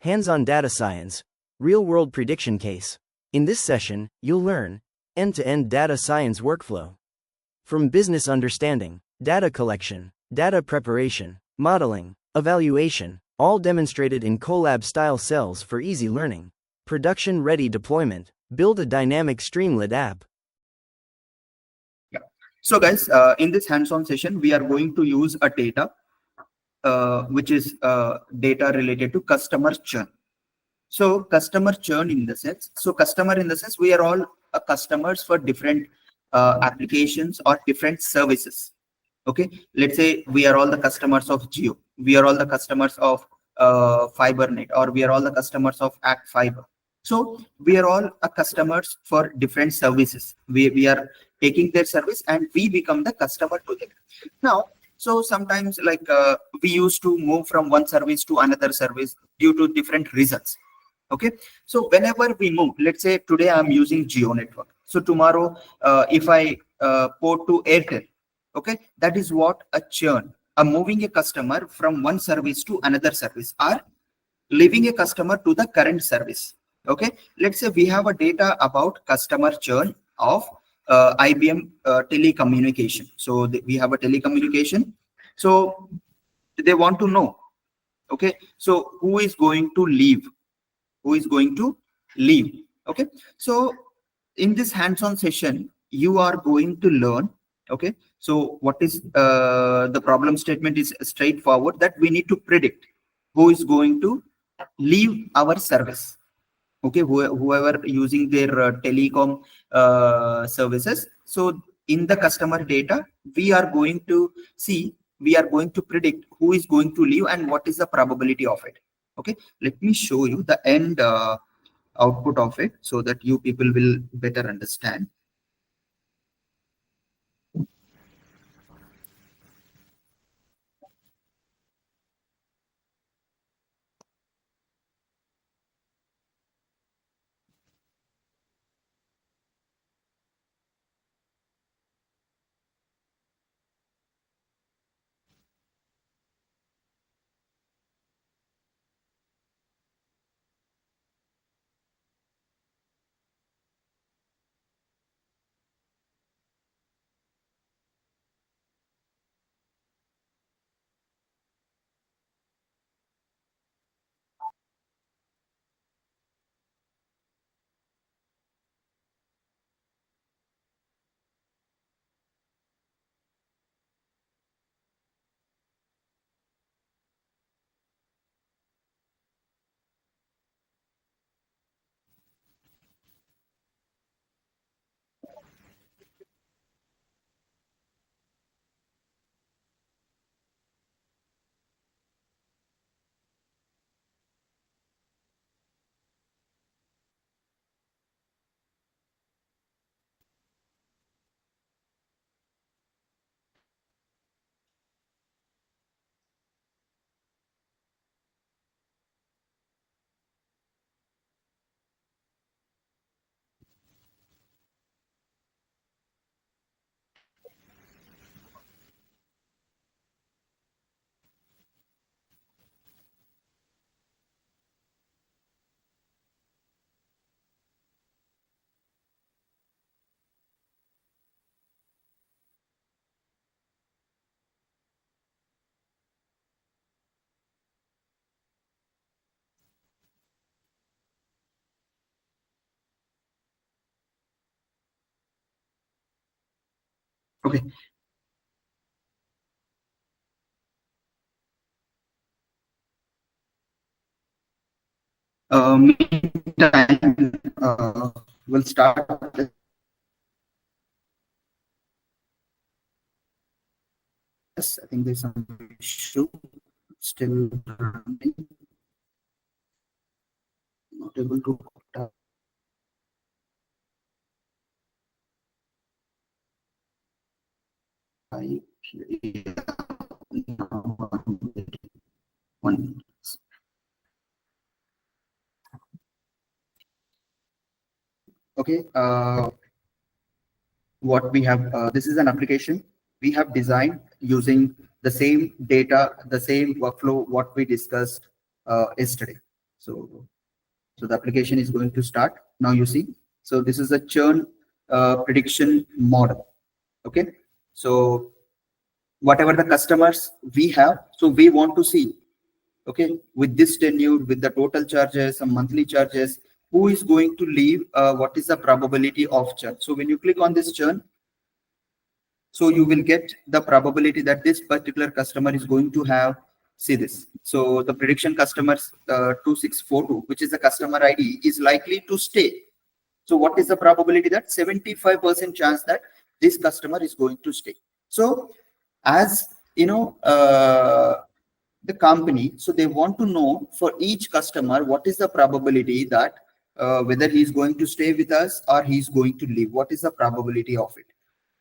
Hands-on data science, real-world prediction case. In this session, you'll learn end-to-end data science workflow. From business understanding, data collection, data preparation, modeling, evaluation, all demonstrated in Collab-style cells for easy learning. Production-ready deployment. Build a dynamic Streamlit app. Yeah. So guys, in this hands-on session, we are going to use a data, which is data related to customer churn. So customer churn in the sense, we are all customers for different applications or different services. Okay, let's say we are all the customers of Jio, we are all the customers of FiberNet, or we are all the customers of Act Fiber. So we are all customers for different services. We are taking their service and we become the customer to them. Now, so sometimes we used to move from one service to another service due to different reasons. Okay, so whenever we move, let's say today I'm using Jio network. So tomorrow, if I port to Airtel, okay, that is what a churn. Moving a customer from one service to another service, or leaving a customer to the current service. Okay, let's say we have a data about customer churn of IBM telecommunication. So we have a telecommunication. So they want to know, okay, so who is going to leave? Who is going to leave? Okay, so in this hands-on session, you are going to learn. Okay, so what is the problem statement is straightforward, that we need to predict who is going to leave our service. Okay, whoever using their telecom services. So in the customer data, we are going to predict who is going to leave and what is the probability of it. Okay, let me show you the end output of it so that you people will better understand. Okay. Meantime, we'll start. Yes, I think there's some issue still running. Not able to type here. One. Okay, what we have, this is an application we have designed using the same data, the same workflow what we discussed yesterday. So the application is going to start now. You see, so this is a churn prediction model. Okay, so whatever the customers we have, so we want to see, okay, with this tenure, with the total charges, some monthly charges, who is going to leave, what is the probability of churn. So when you click on this churn, so you will get the probability that this particular customer is going to have, see this. So the prediction customers 2642, which is the customer ID, is likely to stay. So what is the probability? That 75% chance that this customer is going to stay. So as you know, the company, so they want to know for each customer what is the probability that whether he's going to stay with us or he's going to leave. What is the probability of it?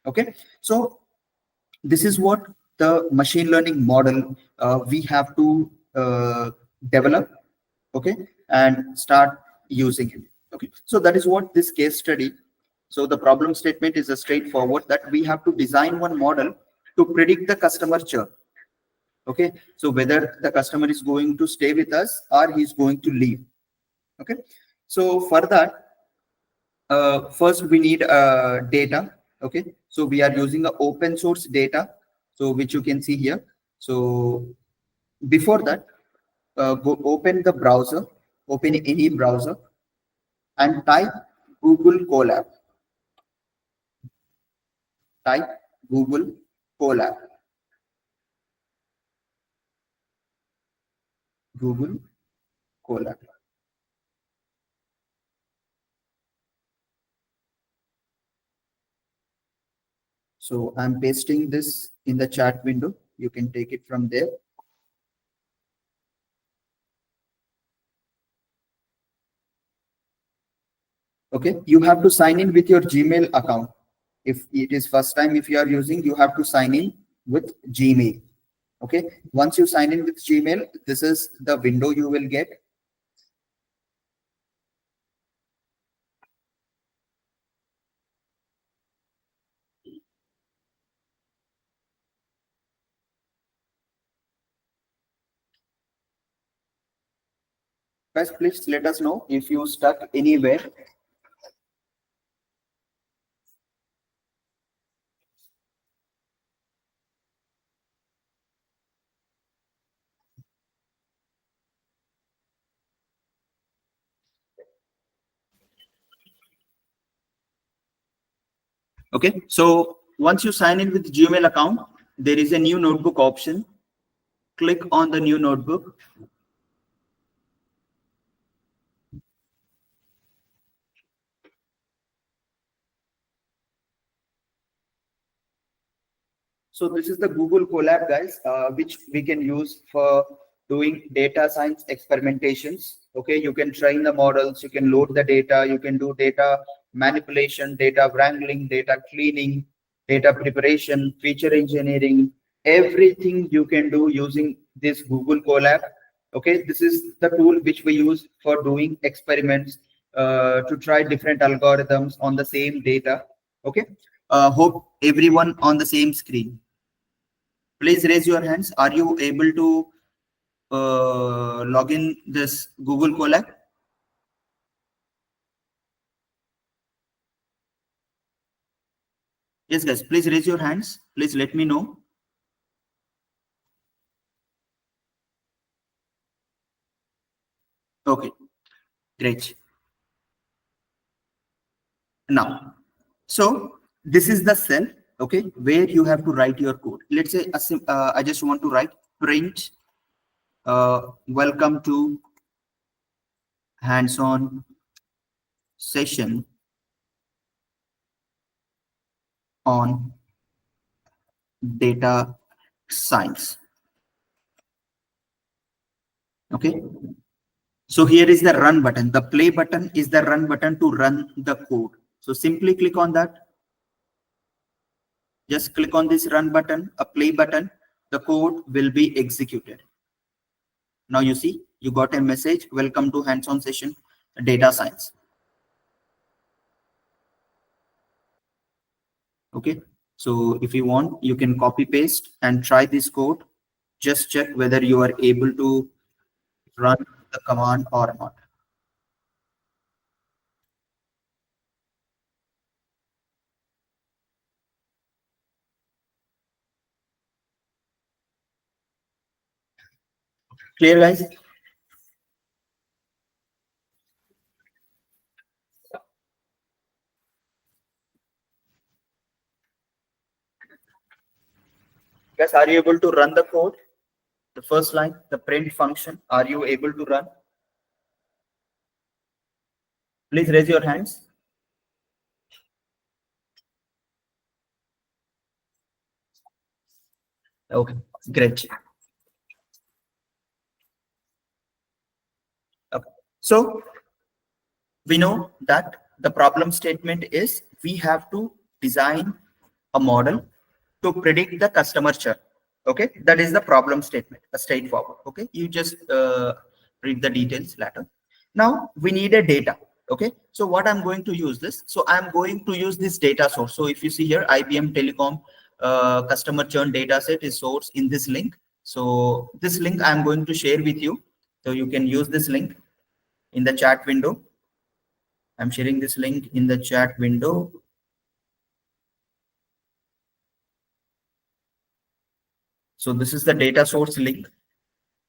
Okay, so this is what the machine learning model we have to develop, okay, and start using it. Okay, so that is what this case study. So the problem statement is a straightforward that we have to design one model to predict the customer churn. Okay, so whether the customer is going to stay with us or he's going to leave. Okay, so for that, first we need data. Okay, so we are using the open source data, so which you can see here. So before that, go open the browser, open any browser, and type Google Collab. Type Google Collab. Google Collab. So I'm pasting this in the chat window. You can take it from there. Okay, you have to sign in with your Gmail account. If it is first time, if you are using, you have to sign in with Gmail. Okay, once you sign in with Gmail, this is the window you will get. Guys, please let us know if you stuck anywhere. Okay, so once you sign in with Gmail account, there is a new notebook option. Click on the new notebook. So this is the Google Collab, guys, which we can use for doing data science experimentations. Okay, you can train the models, you can load the data, you can do data manipulation, data wrangling, data cleaning, data preparation, feature engineering, everything you can do using this Google Collab. Okay, this is the tool which we use for doing experiments to try different algorithms on the same data. Okay, hope everyone on the same screen. Please raise your hands. Are you able to log in this Google Collab? Yes, guys, please raise your hands. Please let me know. Okay, great. Now, so this is the cell, okay, where you have to write your code. Let's say I just want to write print welcome to hands-on session on data science. Okay, so here is the run button. The play button is the run button to run the code. So simply click on that. Just click on this run button, a play button. The code will be executed. Now you see, you got a message, welcome to hands-on session, data science. Okay, so if you want, you can copy paste and try this code. Just check whether you are able to run the command or not. Clear, guys? Guys, are you able to run the code? The first line, the print function, are you able to run? Please raise your hands. Okay, great. Okay. So we know that the problem statement is we have to design a model to predict the customer churn. Okay, that is the problem statement, a straightforward. Okay, you just read the details later. Now we need a data. Okay, so what I'm going to use this, so I'm going to use this data source. So if you see here, IBM Telecom customer churn data set is sourced in this link. So this link I'm going to share with you, so you can use this link in the chat window. I'm sharing this link in the chat window. So this is the data source link.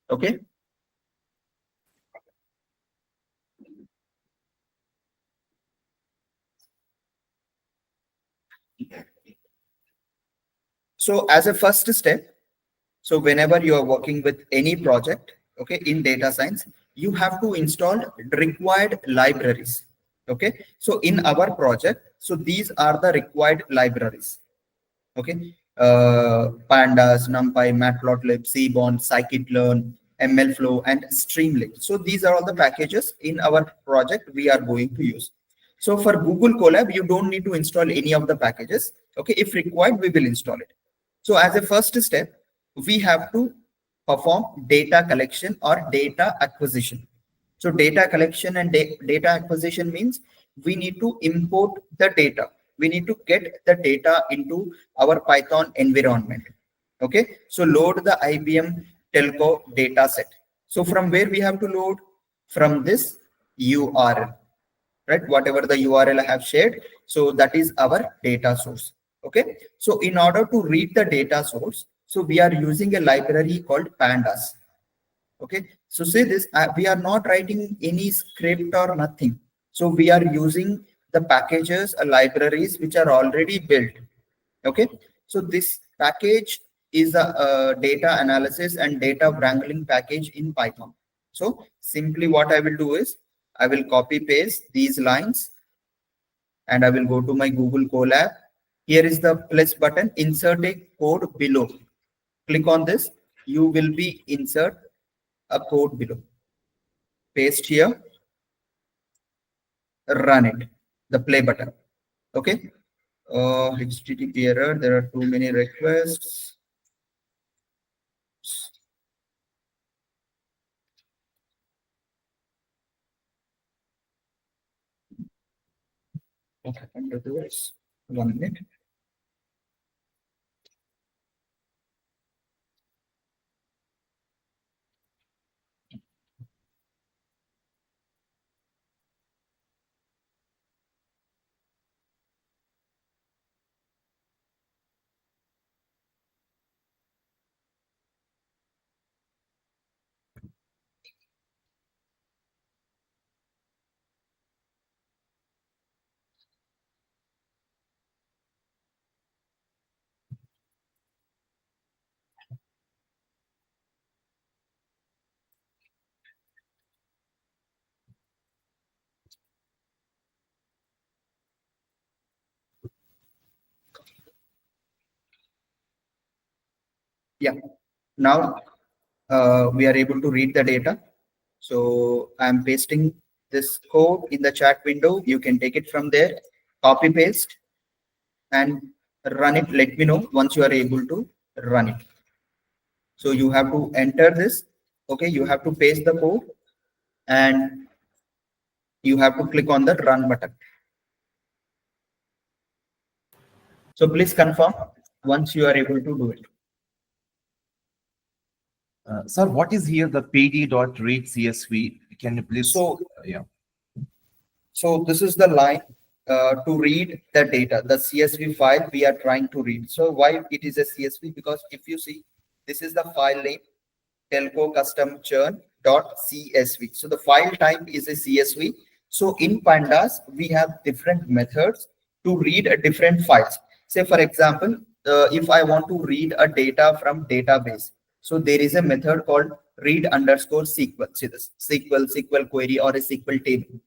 Okay. So as a first step, so whenever you are working with any project, okay, in data science, you have to install required libraries. Okay. So in our project, so these are the required libraries. Okay. Pandas, NumPy, Matplotlib, Seaborn, scikit-learn, MLflow, and Streamlit. So these are all the packages in our project we are going to use. So for Google Collab, you don't need to install any of the packages. Okay, if required, we will install it. So as a first step, we have to perform data collection or data acquisition. So data collection and data acquisition means we need to import the data. We need to get the data into our Python environment. Okay, so load the IBM telco data set. So from where we have to load? From this URL, right? Whatever the URL I have shared. So that is our data source. Okay, so in order to read the data source, so we are using a library called pandas. Okay, so see this, we are not writing any script or nothing. So we are using the packages, libraries which are already built. Okay, so this package is a data analysis and data wrangling package in Python. So simply what I will do is I will copy paste these lines and I will go to my Google Colab. Here is the plus button, insert a code below. Click on this, you will be insert a code below. Paste here, run it, the play button. Okay. HTTP error, there are too many requests. What happened to this? 1 minute. Yeah. Now we are able to read the data. So I'm pasting this code in the chat window. You can take it from there, copy paste and run it. Let me know once you are able to run it. So you have to enter this. Okay, you have to paste the code and you have to click on the run button. So please confirm once you are able to do it. Sir, what is here the pd.read CSV? Can you please? Yeah. So this is the line to read the data, the CSV file we are trying to read. So why it is a CSV? Because if you see, this is the file name, telco custom churn dot CSV. So the file type is a CSV. So in pandas, we have different methods to read a different files. Say for example, if I want to read a data from database, so there is a method called read underscore SQL. See this SQL query or a SQL table.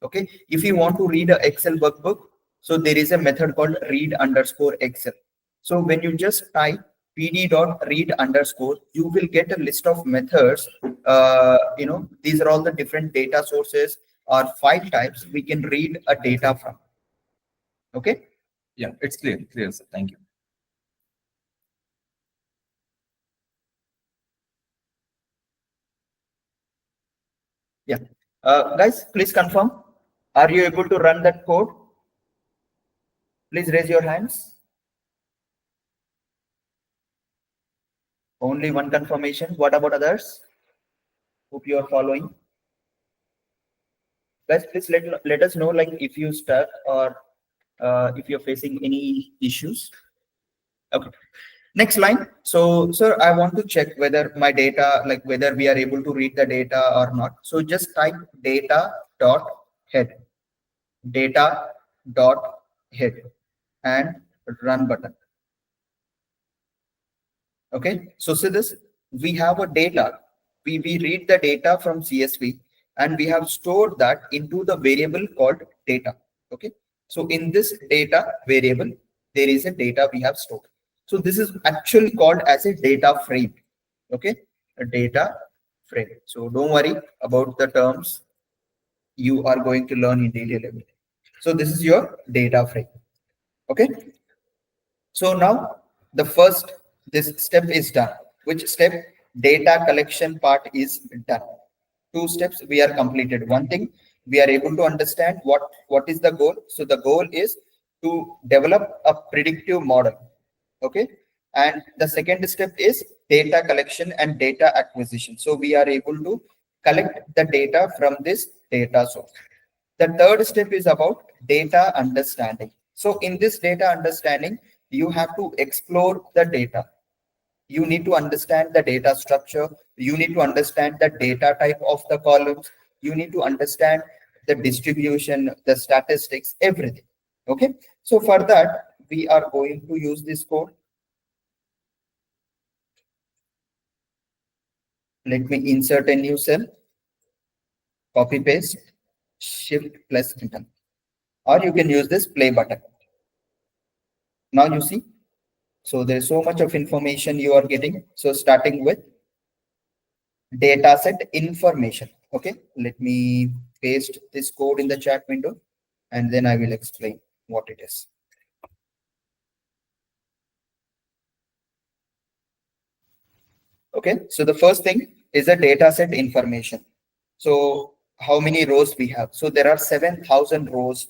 Okay, if you want to read a Excel workbook, so there is a method called read underscore Excel. So when you just type pd.read underscore, you will get a list of methods. These are all the different data sources or file types we can read a data from. Okay. Yeah, it's clear, sir. Thank you. Yeah. Guys, please confirm. Are you able to run that code? Please raise your hands. Only one confirmation. What about others? Hope you are following. Guys, please let us know like if you stuck or if you're facing any issues. Okay. Next line. So, sir, I want to check whether my data, like whether we are able to read the data or not. So just type data dot head and run button. Okay, so see this, we have a data, we read the data from CSV and we have stored that into the variable called data. Okay, so in this data variable, there is a data we have stored. So this is actually called as a data frame. Okay, a data frame. So don't worry about the terms, you are going to learn in detail everything. So this is your data frame. Okay, so now the first, this step is done. Which step? Data collection part is done. Two steps we are completed. One thing, we are able to understand what is the goal. So the goal is to develop a predictive model. Okay, and the second step is data collection and data acquisition. So we are able to collect the data from this data source. The third step is about data understanding. So in this data understanding, you have to explore the data. You need to understand the data structure. You need to understand the data type of the columns. You need to understand the distribution, the statistics, everything. Okay. So for that, we are going to use this code. Let me insert a new cell, copy paste, shift plus enter, or you can use this play button. Now you see, so there's so much of information you are getting. So starting with data set information. Okay, let me paste this code in the chat window and then I will explain what it is. Okay, so the first thing is a data set information. So how many rows we have? So there are 7,000 rows.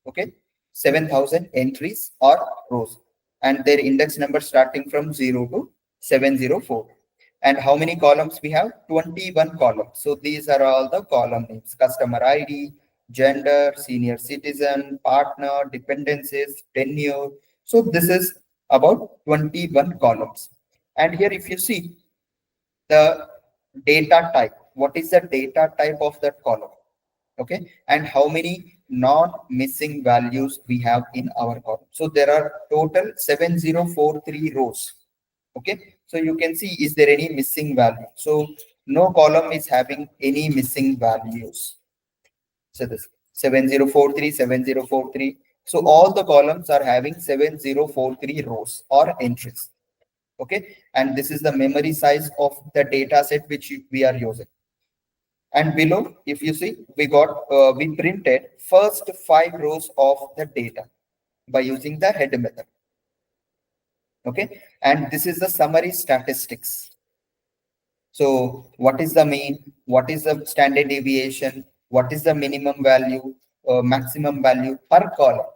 Okay, 7,000 entries or rows, and their index number starting from 0 to 704. And how many columns we have? 21 columns. So these are all the column names: customer ID, gender, senior citizen, partner, dependencies, tenure. So this is about 21 columns. And here if you see the data type, what is the data type of that column? Okay, and how many non-missing values we have in our column. So there are total 7043 rows. Okay, so you can see, is there any missing value? So no column is having any missing values. So this 7043, 7043. So all the columns are having 7043 rows or entries. Okay, and this is the memory size of the data set which we are using. And below, if you see, we printed first 5 rows of the data by using the head method. Okay, and this is the summary statistics. So what is the mean? What is the standard deviation? What is the minimum value, maximum value per column?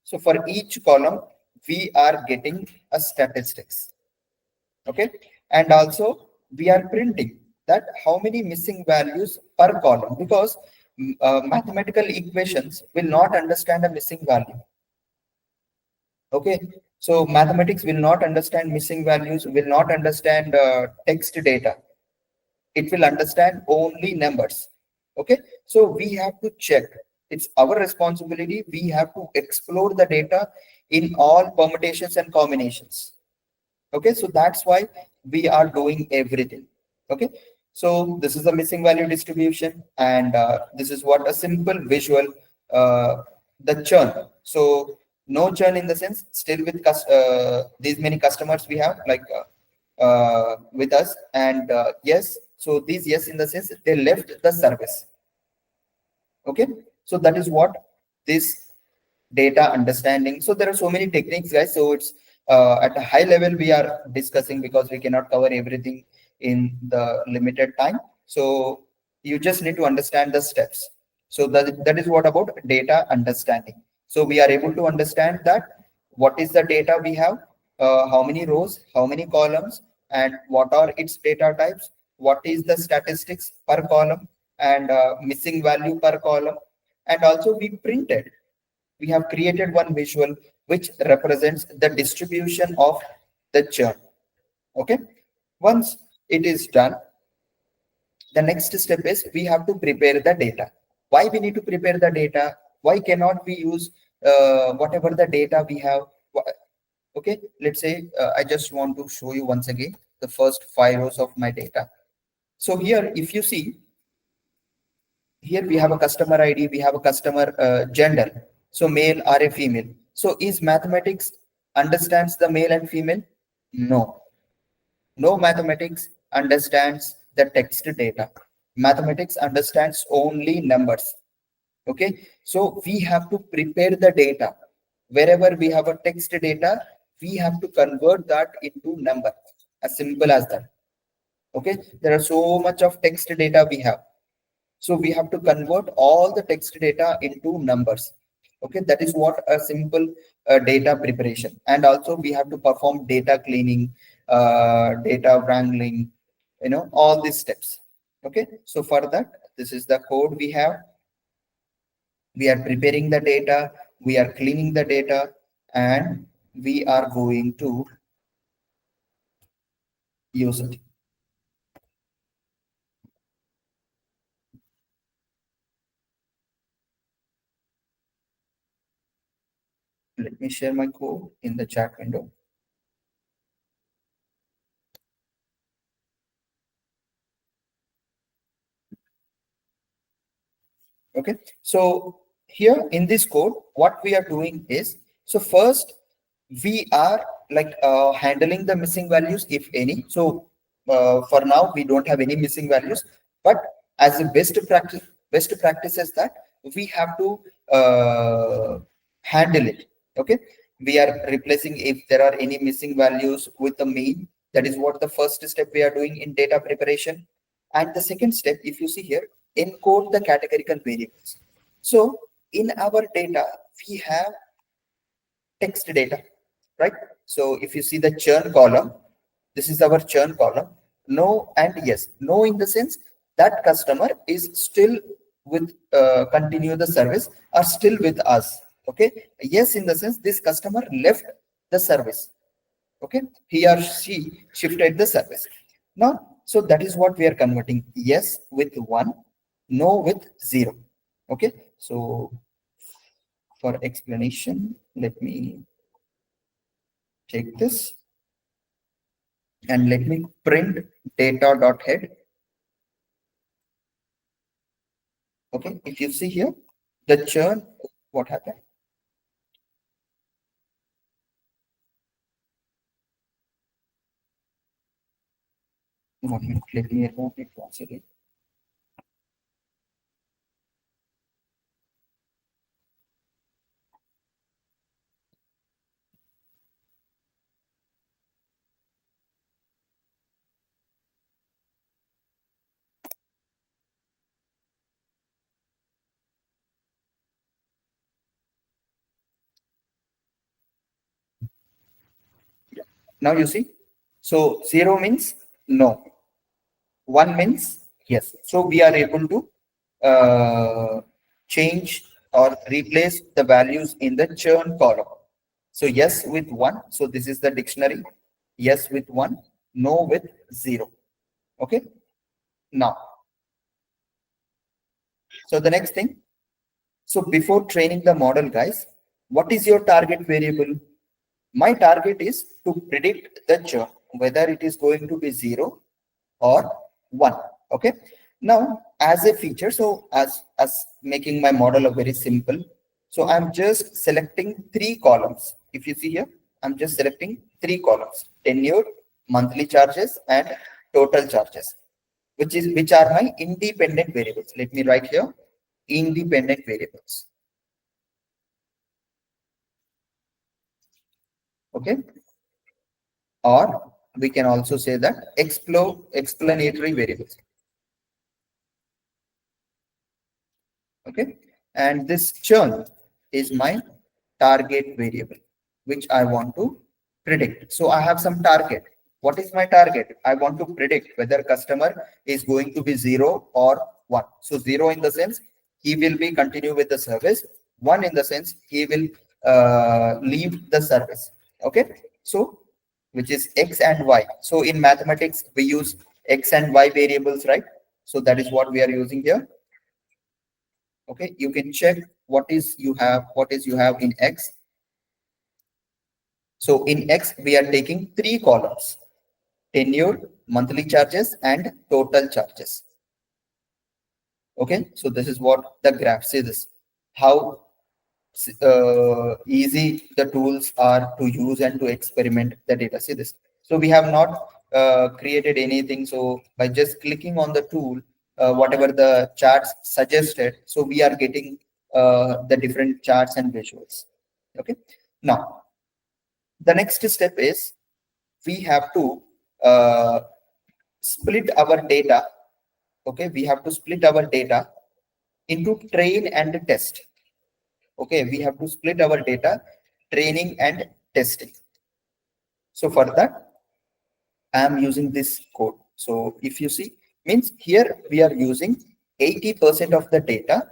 So for each column, we are getting a statistics. Okay, and also we are printing that how many missing values per column, because mathematical equations will not understand a missing value. Okay, so mathematics will not understand missing values, will not understand text data. It will understand only numbers. Okay, so we have to check. It's our responsibility. We have to explore the data in all permutations and combinations. Okay, so that's why we are doing everything. Okay, so this is the missing value distribution, and this is what a simple visual, the churn. So no churn in the sense, still with these many customers we have, like with us, and yes, so these yes in the sense they left the service. Okay, so that is what this data understanding. So there are so many techniques, guys, so it's at a high level we are discussing, because we cannot cover everything in the limited time. So you just need to understand the steps. So that is what about data understanding. So we are able to understand that what is the data we have, how many rows, how many columns, and what are its data types, what is the statistics per column, and missing value per column. And also we have created one visual which represents the distribution of the churn. Okay, once it is done, the next step is we have to prepare the data. Why we need to prepare the data? Why cannot we use whatever the data we have? Okay, let's say I just want to show you once again the first 5 rows of my data. So here, if you see, here we have a customer ID, we have a customer gender, so male or a female. So is mathematics understands the male and female? No mathematics understands the text data. Mathematics understands only numbers. Okay, so we have to prepare the data. Wherever we have a text data, we have to convert that into number, as simple as that. Okay, there are so much of text data we have. So we have to convert all the text data into numbers. Okay, that is what a simple data preparation. And also we have to perform data cleaning, data wrangling, all these steps. Okay, so for that, this is the code we have. We are preparing the data, we are cleaning the data, and we are going to use it. Let me share my code in the chat window. Okay, so here in this code, what we are doing is, so first we are like handling the missing values, if any. So for now we don't have any missing values, but as a best practice is that we have to handle it. Okay, we are replacing if there are any missing values with the mean. That is what the first step we are doing in data preparation. And the second step, if you see here, encode the categorical variables. So in our data, we have text data, right? So if you see the churn column, this is our churn column. No and yes. No in the sense that customer is still with continue the service, or still with us. Okay. Yes in the sense this customer left the service. Okay. He or she shifted the service. Now, so that is what we are converting. Yes with 1, no with 0. Okay. So for explanation, let me take this and let me print data.head. Okay, if you see here, the churn, what happened? One minute, let me remove it once again. Now you see, so 0 means No. 1 means yes. So we are able to change or replace the values in the churn column. So yes with 1. So this is the dictionary. Yes with 1. No with 0. Okay. Now, so the next thing. So before training the model, guys, what is your target variable? My target is to predict the churn, whether it is going to be 0 or 1. Okay. Now, as a feature, so as making my model a very simple, so I'm just selecting 3 columns. If you see here, I'm just selecting 3 columns: tenure, monthly charges, and total charges, which are my independent variables. Let me write here independent variables. Okay. Or we can also say that explanatory variables. Okay. And this churn is my target variable, which I want to predict. So I have some target. What is my target? I want to predict whether customer is going to be 0 or 1. So 0 in the sense he will be continue with the service. 1 in the sense he will leave the service. Okay. So which is X and Y. So in mathematics, we use X and Y variables, right? So that is what we are using here. Okay, you can check what is you have in X. So in X, we are taking 3 columns: tenure, monthly charges, and total charges. Okay, so this is what the graph says. How easy the tools are to use and to experiment the data. See this. So we have not created anything. So by just clicking on the tool, whatever the charts suggested, so we are getting the different charts and visuals. Okay. Now, the next step is we have to split our data. Okay, we have to split our data into train and test. Okay, we have to split our data, training and testing. So for that, I am using this code. So if you see, means here we are using 80% of the data.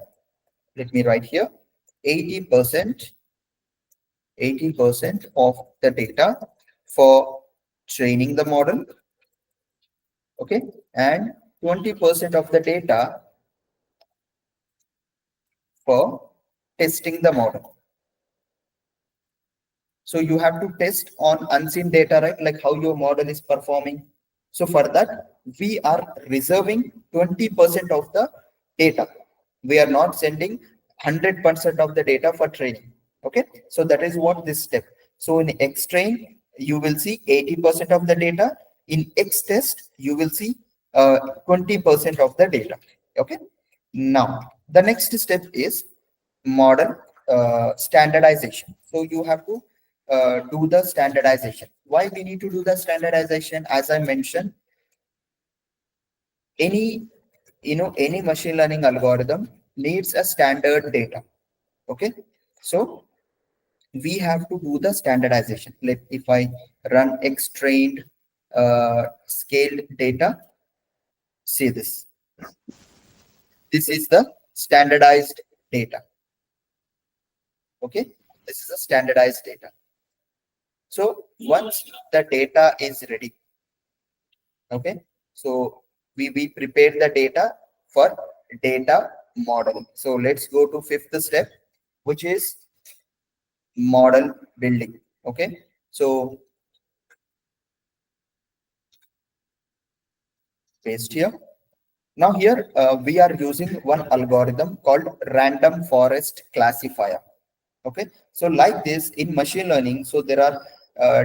Let me write here 80% of the data for training the model. Okay, and 20% of the data for testing the model. So you have to test on unseen data, right? Like how your model is performing. So for that, we are reserving 20% of the data. We are not sending 100% of the data for training. Okay. So that is what this step. So in X train, you will see 80% of the data. In X test, you will see 20% of the data. Okay. Now, the next step is model standardization. So you have to do the standardization. Why we need to do the standardization? As I mentioned, any machine learning algorithm needs a standard data. Okay, so we have to do the standardization. If I run X-trained scaled data, see this. This is the standardized data. Okay, this is a standardized data. So once the data is ready, okay, so we prepare the data for data modeling. So let's go to 5th step, which is model building. Okay, so paste here. Now here we are using one algorithm called random forest classifier. Okay, so like this in machine learning, so there are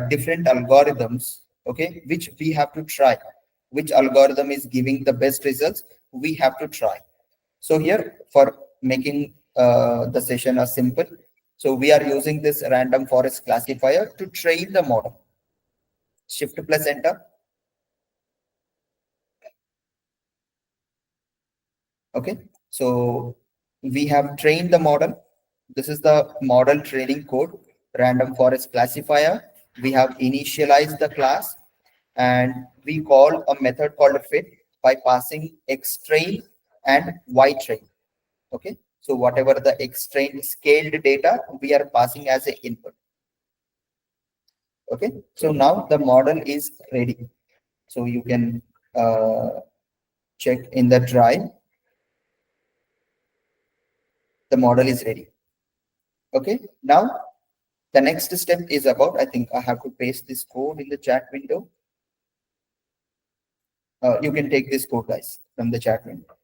different algorithms, okay, which we have to try. Which algorithm is giving the best results, we have to try. So here, for making the session as simple, so we are using this random forest classifier to train the model. Shift plus enter. Okay, so we have trained the model. This is the model training code, random forest classifier. We have initialized the class, and we call a method called fit by passing xtrain and ytrain. Okay, so whatever the xtrain scaled data we are passing as an input. Okay, so now the model is ready. So you can check in the drive. The model is ready. Okay, now the next step is about, I think I have to paste this code in the chat window. You can take this code, guys, from the chat window.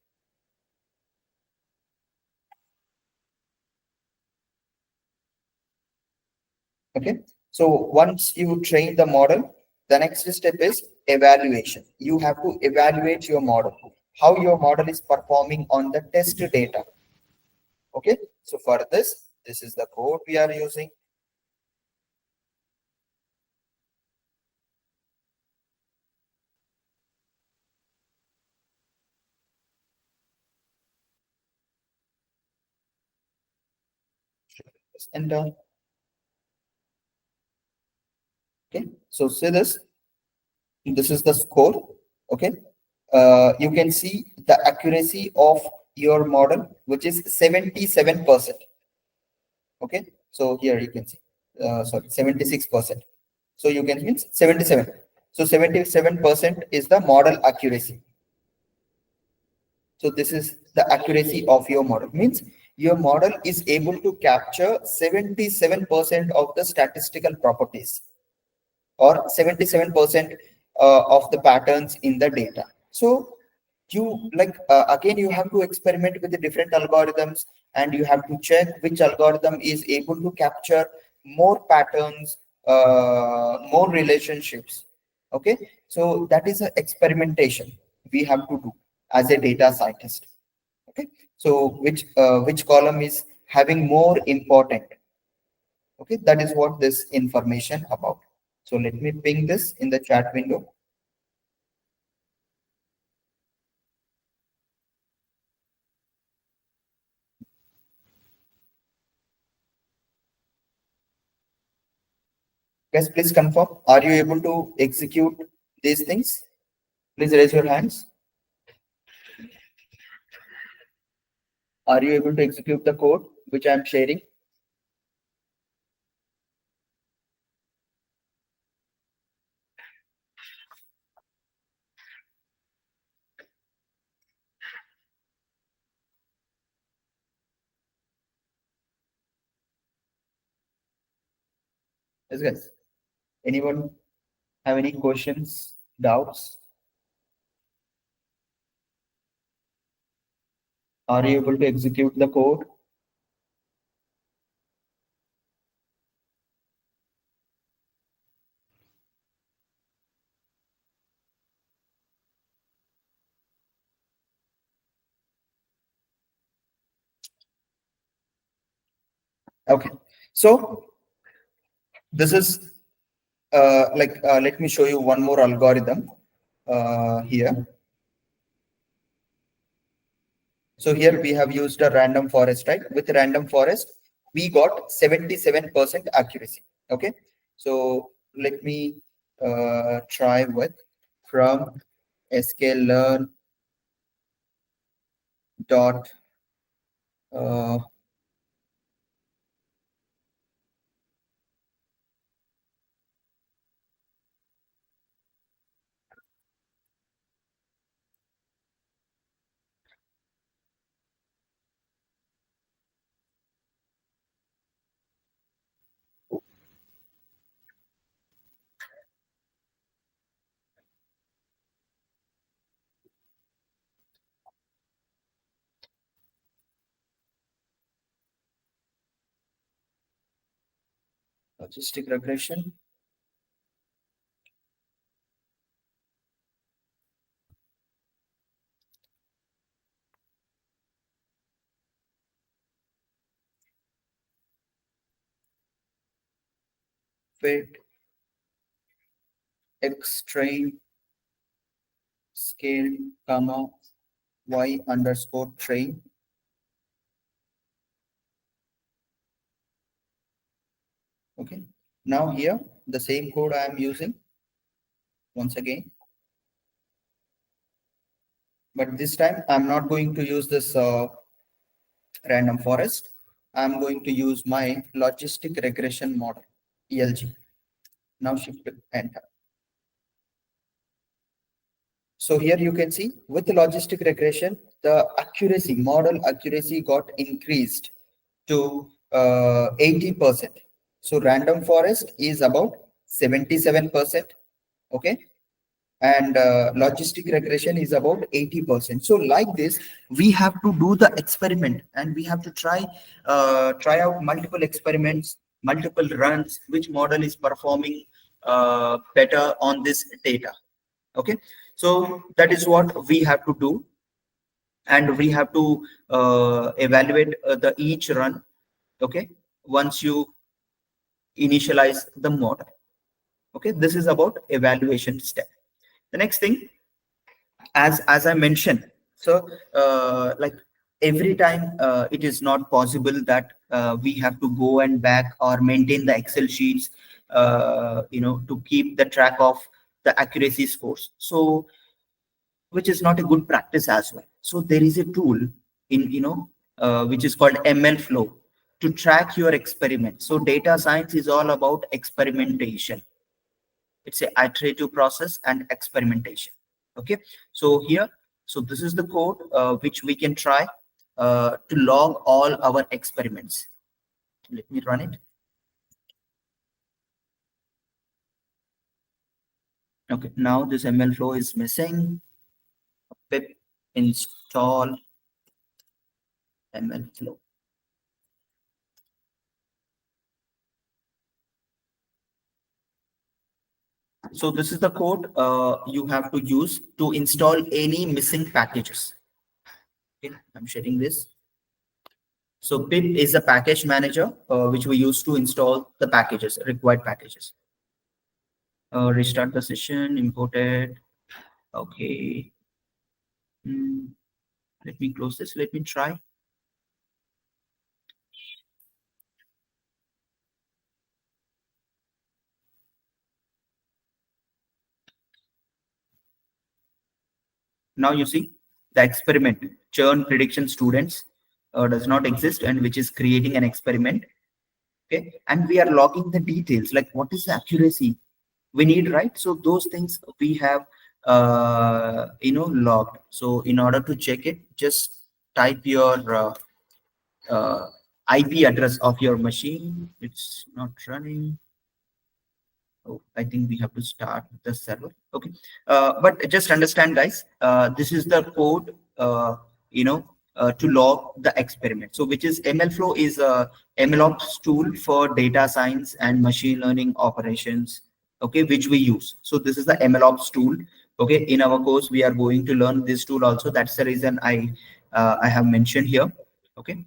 Okay, so once you train the model, the next step is evaluation. You have to evaluate your model, how your model is performing on the test data. Okay, so for this is the code we are using. Just enter. Okay, so see this. This is the score. Okay, you can see the accuracy of your model, which is 77%. Okay, so here you can see, sorry, 76%. So you can see 77. So 77% is the model accuracy. So this is the accuracy of your model. Means your model is able to capture 77% of the statistical properties, or 77% of the patterns in the data. So you again, you have to experiment with the different algorithms, and you have to check which algorithm is able to capture more patterns, more relationships. Okay, so that is an experimentation we have to do as a data scientist. Okay, so which column is having more important. Okay, that is what this information about. So let me ping this in the chat window. Guys, please confirm. Are you able to execute these things? Please raise your hands. Are you able to execute the code which I am sharing? Yes, guys. Anyone have any questions, doubts? Are you able to execute the code? Okay, so this is let me show you one more algorithm here. So here we have used a random forest, right? With random forest, we got 77% accuracy. Okay, so let me try with from sklearn dot logistic regression. Fit x train scale comma y underscore train. Okay, now here the same code I am using. once again. But this time I'm not going to use this random forest. I'm going to use my logistic regression model, ELG. Now shift enter. So here you can see with the logistic regression, the accuracy, model accuracy got increased to 80%. So random forest is about 77%. Okay. And logistic regression is about 80%. So like this, we have to do the experiment and we have to try out multiple experiments, multiple runs, which model is performing better on this data. Okay, so that is what we have to do, and we have to evaluate the each run. Okay, once you initialize the model. Okay, this is about evaluation step. The next thing, as I mentioned, so like every time it is not possible that we have to go and back or maintain the Excel sheets, to keep the track of the accuracy scores. So which is not a good practice as well. So there is a tool in which is called MLflow to track your experiment. So data science is all about experimentation. It's a iterative process and experimentation. Okay, so here, so this is the code which we can try to log all our experiments. Let me run it. Okay, now this MLflow is missing. Pip install MLflow. So this is the code you have to use to install any missing packages. Okay, I'm sharing this. So pip is a package manager which we use to install the packages, required packages. Restart the session, import it. Okay. Let me close this. Let me try. Now you see the experiment churn prediction students does not exist, and which is creating an experiment. Okay, and we are logging the details like what is the accuracy we need, right? So those things we have logged. So in order to check it, just type your IP address of your machine. It's not running. Oh, I think we have to start the server. Okay, but just understand, guys, this is the code to log the experiment. So which is MLflow is a MLOps tool for data science and machine learning operations, okay, which we use. So this is the MLOps tool. Okay, in our course we are going to learn this tool also. That's the reason I have mentioned here. Okay,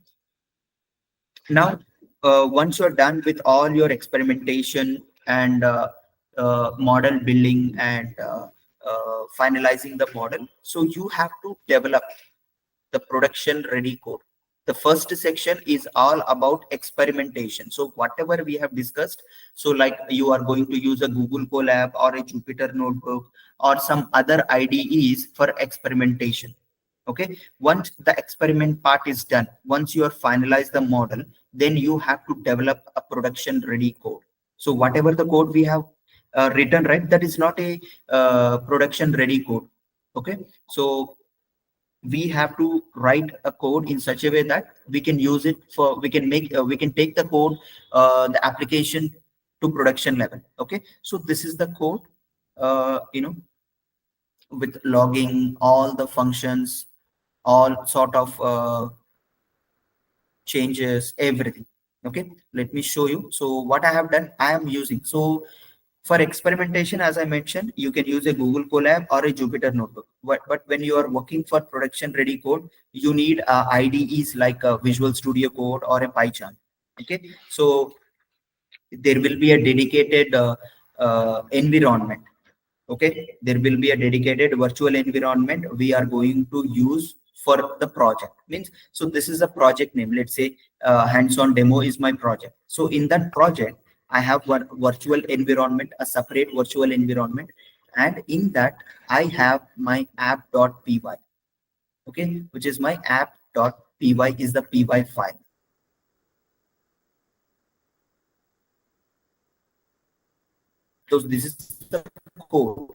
now once you're done with all your experimentation and model building and finalizing the model, so you have to develop the production ready code. The first section is all about experimentation. So whatever we have discussed, so like you are going to use a Google Collab or a Jupyter notebook or some other IDEs for experimentation. Okay, once the experiment part is done, once you have finalized the model, then you have to develop a production ready code. So whatever the code we have written, right, that is not a production ready code. Okay, so we have to write a code in such a way that we can use it for, we can take the code, the application to production level. Okay, so this is the code, with logging all the functions, all sort of changes, everything. Okay, let me show you. So what I have done, I am using, so for experimentation, as I mentioned, you can use a Google Colab or a Jupyter notebook. But when you are working for production ready code, you need IDEs like a Visual Studio Code or a PyCharm. Okay, so there will be a dedicated environment. Okay, there will be a dedicated virtual environment we are going to use for the project. Means, so this is a project name. Let's say hands-on demo is my project. So in that project, I have one virtual environment, a separate virtual environment, and in that I have my app.py. Okay, which is my app.py is the py file. So this is the code.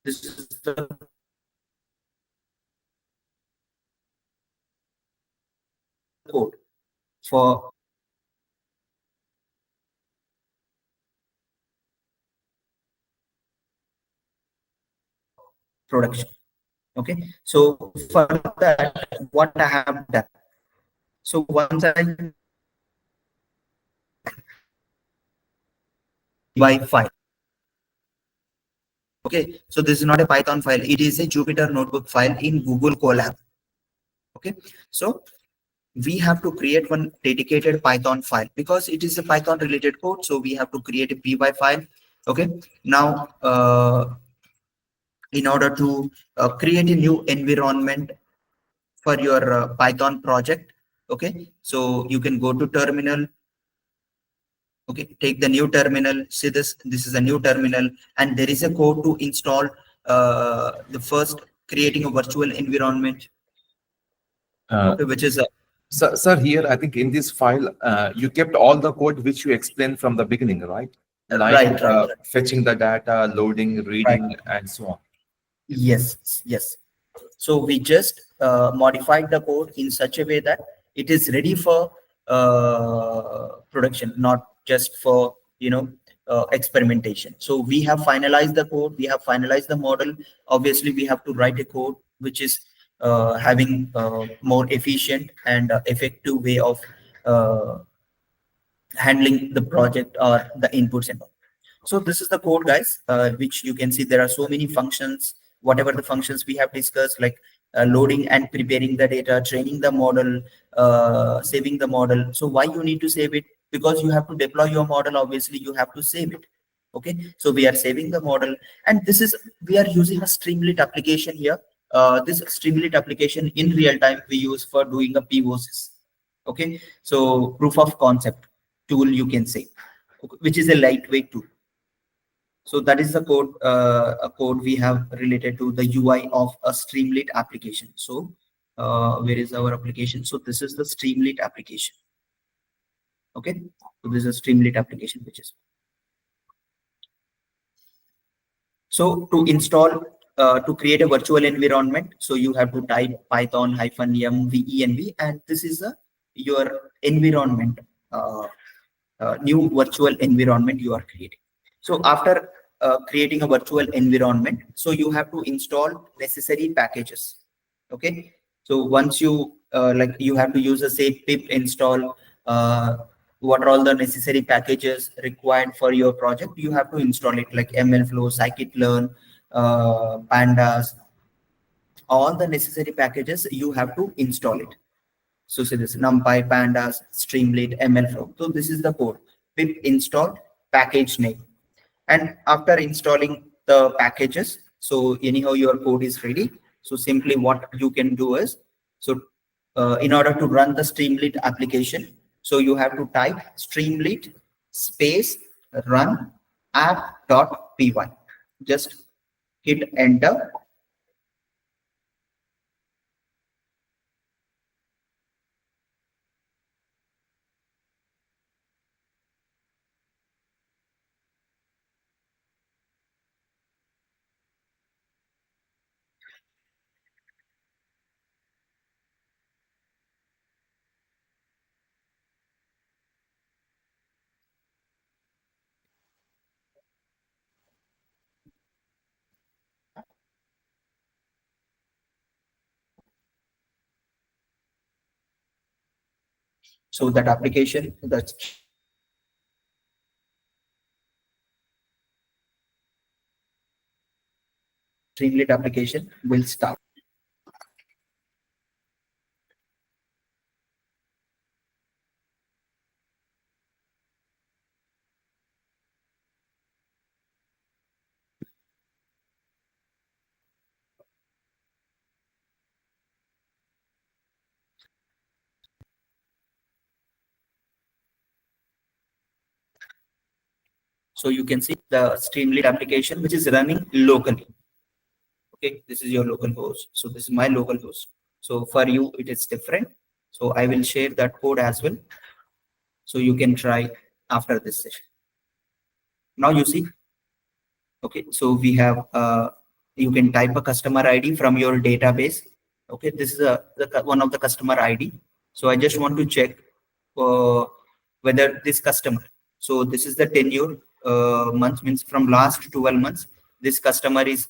This is the code for production. Okay, so for that, what I have done. So once I by file. Okay, so this is not a Python file. It is a Jupyter notebook file in Google Collab. Okay, so we have to create one dedicated Python file because it is a Python related code. So we have to create a py file. Okay, now in order to create a new environment for your Python project. Okay, so you can go to terminal. Okay, take the new terminal. See this. This is a new terminal, and there is a code to install the first creating a virtual environment. Okay, which is a Sir, here I think in this file you kept all the code which you explained from the beginning, right? Like right. fetching the data, loading, Right. reading, and so on. Yes. So we just modified the code in such a way that it is ready for production, not just for experimentation. So we have finalized the code, we have finalized the model. Obviously, we have to write a code which is having more efficient and effective way of handling the project or the inputs and all. So this is the code, guys, which you can see there are so many functions, whatever the functions we have discussed, like loading and preparing the data, training the model, saving the model. So why you need to save it? Because you have to deploy your model. Obviously, you have to save it. Okay, so we are saving the model, and this is we are using a Streamlit application here. This Streamlit application in real time we use for doing a POCs. Okay, so proof of concept tool, you can say, which is a lightweight tool. So that is the code, a code we have related to the UI of a Streamlit application. So where is our application? So this is the Streamlit application. Okay, so this is a Streamlit application, which is so to install to create a virtual environment. So you have to type Python -m venv, and this is your environment, new virtual environment you are creating. So after creating a virtual environment, so you have to install necessary packages. Okay, so once you like you have to use a say pip install, what are all the necessary packages required for your project. You have to install it, like MLflow, scikit-learn, pandas, all the necessary packages you have to install it. So say this NumPy, pandas, Streamlit, MLflow. So this is the code. Pip install package name. And after installing the packages, so anyhow your code is ready. So simply what you can do is, so in order to run the Streamlit application, so you have to type Streamlit space run app.py. Just hit enter. So that application, the Streamlit application will start. So you can see the Streamlit application, which is running locally. Okay, this is your local host. So this is my local host. So for you, it is different. So I will share that code as well. So you can try after this session. Now you see, okay, so we have, you can type a customer ID from your database. Okay, this is one of the customer ID. So I just want to check whether this customer, so this is the tenure months, means from last 12 months, this customer is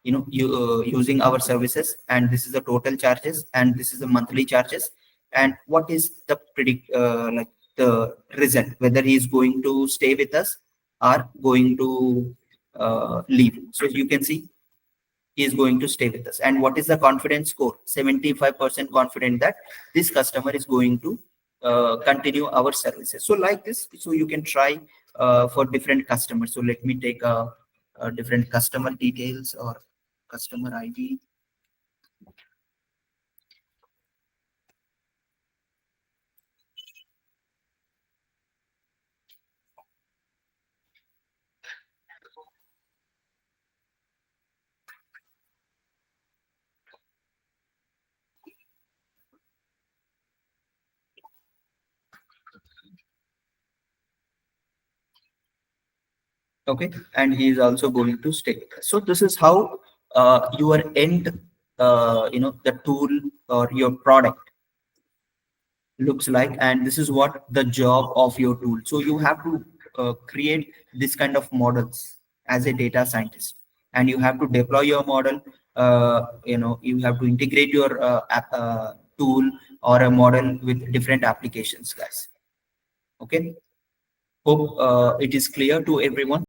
using our services, and this is the total charges, and this is the monthly charges, and what is the like the result, whether he is going to stay with us or going to leave. So you can see he is going to stay with us, and what is the confidence score? 75% confident that this customer is going to continue our services. So like this, so you can try for different customers. So let me take a different customer details or customer ID. Okay, and he is also going to stay with us. So this is how your end, the tool or your product looks like, and this is what the job of your tool. So you have to create this kind of models as a data scientist, and you have to deploy your model. You have to integrate your tool or a model with different applications, guys. Okay, hope it is clear to everyone.